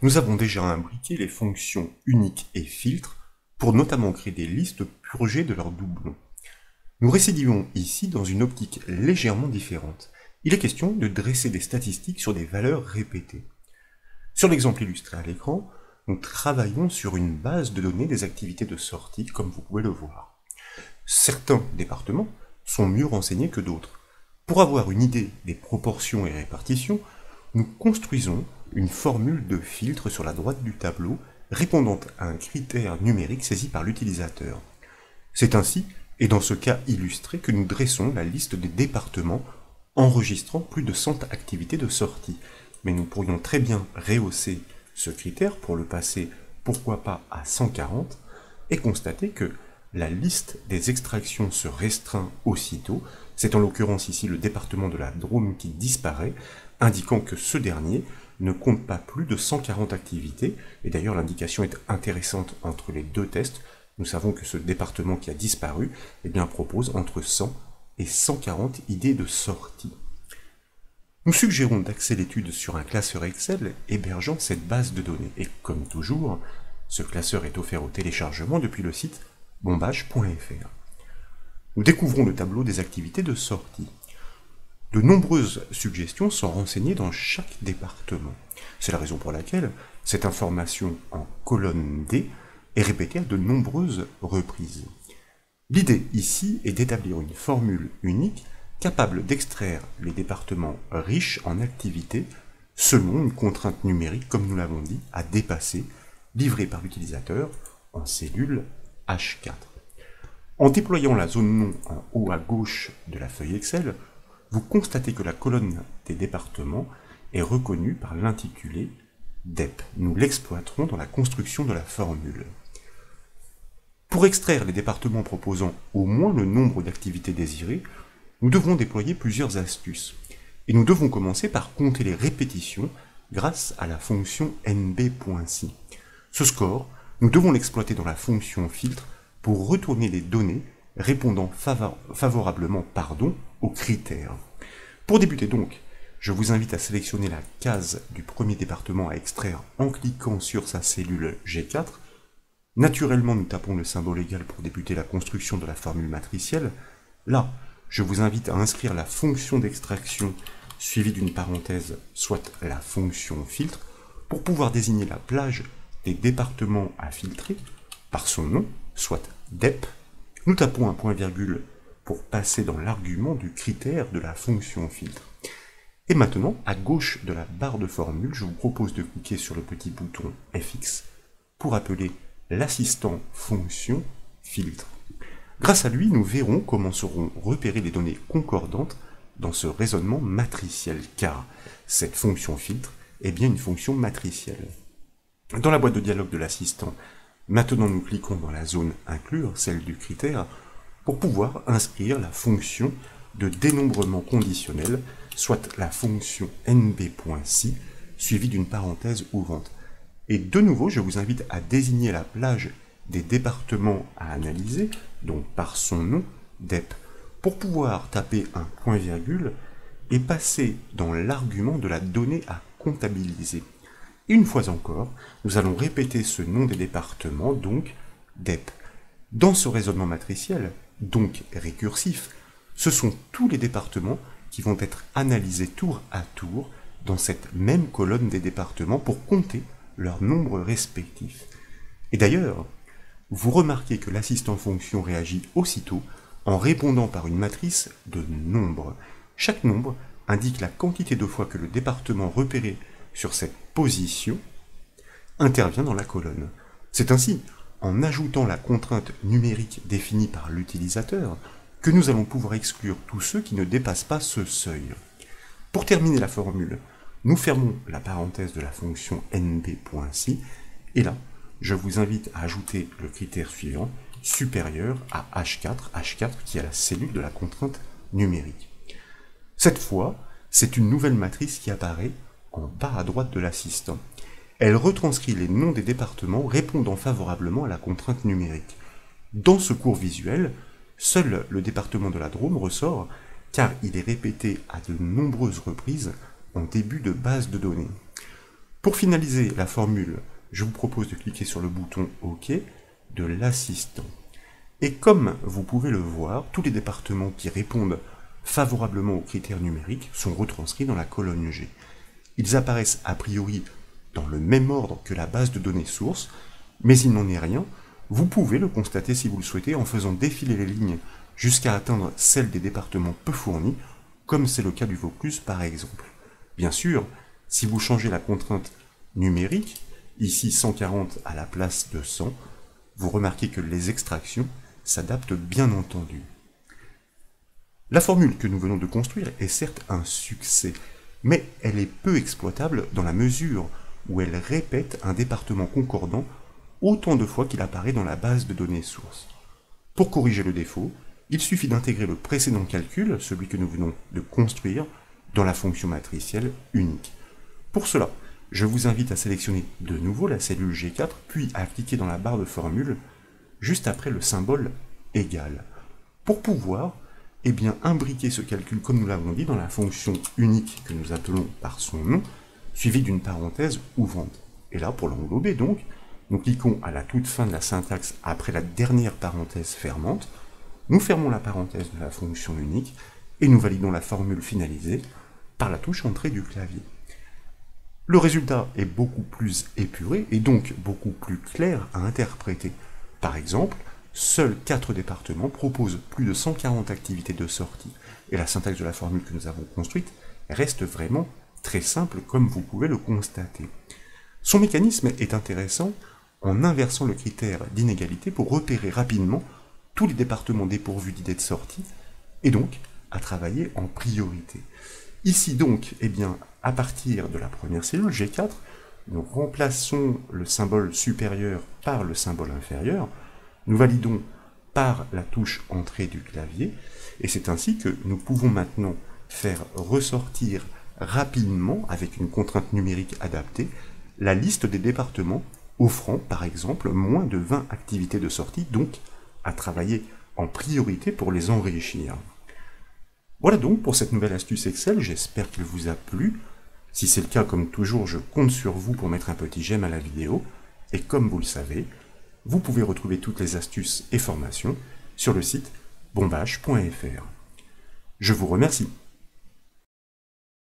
nous avons déjà imbriqué les fonctions uniques et filtres pour notamment créer des listes purgées de leurs doublons. Nous récidivons ici dans une optique légèrement différente. Il est question de dresser des statistiques sur des valeurs répétées. Sur l'exemple illustré à l'écran, nous travaillons sur une base de données des activités de sortie, comme vous pouvez le voir. Certains départements sont mieux renseignés que d'autres. Pour avoir une idée des proportions et répartitions, nous construisons une formule de filtre sur la droite du tableau répondant à un critère numérique saisi par l'utilisateur. C'est ainsi, et dans ce cas illustré, que nous dressons la liste des départements enregistrant plus de 100 activités de sortie. Mais nous pourrions très bien rehausser ce critère pour le passer, pourquoi pas, à 140, et constater que la liste des extractions se restreint aussitôt. C'est en l'occurrence ici le département de la Drôme qui disparaît, indiquant que ce dernier ne compte pas plus de 140 activités, et d'ailleurs l'indication est intéressante entre les deux tests. Nous savons que ce département qui a disparu propose entre 100 et 140 idées de sortie. Nous suggérons d'axer l'étude sur un classeur Excel hébergeant cette base de données, et comme toujours, ce classeur est offert au téléchargement depuis le site bombage.fr. Nous découvrons le tableau des activités de sortie. De nombreuses suggestions sont renseignées dans chaque département. C'est la raison pour laquelle cette information en colonne D est répétée à de nombreuses reprises. L'idée ici est d'établir une formule unique capable d'extraire les départements riches en activités selon une contrainte numérique, comme nous l'avons dit, à dépasser, livrée par l'utilisateur en cellule H4. En déployant la zone nom en haut à gauche de la feuille Excel, vous constatez que la colonne des départements est reconnue par l'intitulé DEP. Nous l'exploiterons dans la construction de la formule. Pour extraire les départements proposant au moins le nombre d'activités désirées, nous devrons déployer plusieurs astuces. Et nous devons commencer par compter les répétitions grâce à la fonction nb.si. Ce score, nous devons l'exploiter dans la fonction filtre pour retourner les données répondant favorablement aux critères. Pour débuter donc, je vous invite à sélectionner la case du premier département à extraire en cliquant sur sa cellule G4. Naturellement, nous tapons le symbole égal pour débuter la construction de la formule matricielle. Là, je vous invite à inscrire la fonction d'extraction suivie d'une parenthèse, soit la fonction filtre, pour pouvoir désigner la plage des départements à filtrer par son nom, soit DEP. Nous tapons un point-virgule pour passer dans l'argument du critère de la fonction filtre. Et maintenant, à gauche de la barre de formule, je vous propose de cliquer sur le petit bouton FX pour appeler l'assistant fonction filtre. Grâce à lui, nous verrons comment seront repérées les données concordantes dans ce raisonnement matriciel, car cette fonction filtre est bien une fonction matricielle. Dans la boîte de dialogue de l'assistant, maintenant nous cliquons dans la zone inclure, celle du critère, pour pouvoir inscrire la fonction de dénombrement conditionnel, soit la fonction nb.si, suivie d'une parenthèse ouvrante. Et de nouveau, je vous invite à désigner la plage des départements à analyser, donc par son nom, DEP, pour pouvoir taper un point-virgule et passer dans l'argument de la donnée à comptabiliser. Et une fois encore, nous allons répéter ce nom des départements, donc DEP. Dans ce raisonnement matriciel, donc récursif, ce sont tous les départements qui vont être analysés tour à tour dans cette même colonne des départements pour compter leur nombre respectif. Et d'ailleurs, vous remarquez que l'assistant fonction réagit aussitôt en répondant par une matrice de nombres. Chaque nombre indique la quantité de fois que le département repéré sur cette position intervient dans la colonne. C'est ainsi, en ajoutant la contrainte numérique définie par l'utilisateur, que nous allons pouvoir exclure tous ceux qui ne dépassent pas ce seuil. Pour terminer la formule, nous fermons la parenthèse de la fonction nb.si, et là, je vous invite à ajouter le critère suivant, supérieur à H4 qui est la cellule de la contrainte numérique. Cette fois, c'est une nouvelle matrice qui apparaît en bas à droite de l'assistant. Elle retranscrit les noms des départements répondant favorablement à la contrainte numérique. Dans ce cours visuel, seul le département de la Drôme ressort, car il est répété à de nombreuses reprises en début de base de données. Pour finaliser la formule, je vous propose de cliquer sur le bouton OK de l'assistant. Et comme vous pouvez le voir, tous les départements qui répondent favorablement aux critères numériques sont retranscrits dans la colonne G. Ils apparaissent a priori dans le même ordre que la base de données source, mais il n'en est rien. Vous pouvez le constater si vous le souhaitez en faisant défiler les lignes jusqu'à atteindre celle des départements peu fournis, comme c'est le cas du Vaucluse par exemple. Bien sûr, si vous changez la contrainte numérique, ici 140 à la place de 100, vous remarquez que les extractions s'adaptent bien entendu. La formule que nous venons de construire est certes un succès, mais elle est peu exploitable dans la mesure où elle répète un département concordant autant de fois qu'il apparaît dans la base de données source. Pour corriger le défaut, il suffit d'intégrer le précédent calcul, celui que nous venons de construire, dans la fonction matricielle unique. Pour cela, je vous invite à sélectionner de nouveau la cellule G4, puis à cliquer dans la barre de formule, juste après le symbole égal, pour pouvoir imbriquer ce calcul, comme nous l'avons dit, dans la fonction unique que nous appelons par son nom, suivie d'une parenthèse ouvrante. Et là, pour l'englober donc, nous cliquons à la toute fin de la syntaxe après la dernière parenthèse fermante, nous fermons la parenthèse de la fonction unique et nous validons la formule finalisée par la touche entrée du clavier. Le résultat est beaucoup plus épuré et donc beaucoup plus clair à interpréter. Par exemple, seuls 4 départements proposent plus de 140 activités de sortie et la syntaxe de la formule que nous avons construite reste vraiment très simple comme vous pouvez le constater. Son mécanisme est intéressant en inversant le critère d'inégalité pour repérer rapidement tous les départements dépourvus d'idées de sortie et donc à travailler en priorité. Ici donc, à partir de la première cellule, G4, nous remplaçons le symbole supérieur par le symbole inférieur, nous validons par la touche entrée du clavier, et c'est ainsi que nous pouvons maintenant faire ressortir rapidement, avec une contrainte numérique adaptée, la liste des départements offrant, par exemple, moins de 20 activités de sortie, donc à travailler en priorité pour les enrichir. Voilà donc pour cette nouvelle astuce Excel, j'espère qu'elle vous a plu. Si c'est le cas, comme toujours, je compte sur vous pour mettre un petit j'aime à la vidéo, et comme vous le savez, vous pouvez retrouver toutes les astuces et formations sur le site bombache.fr. Je vous remercie.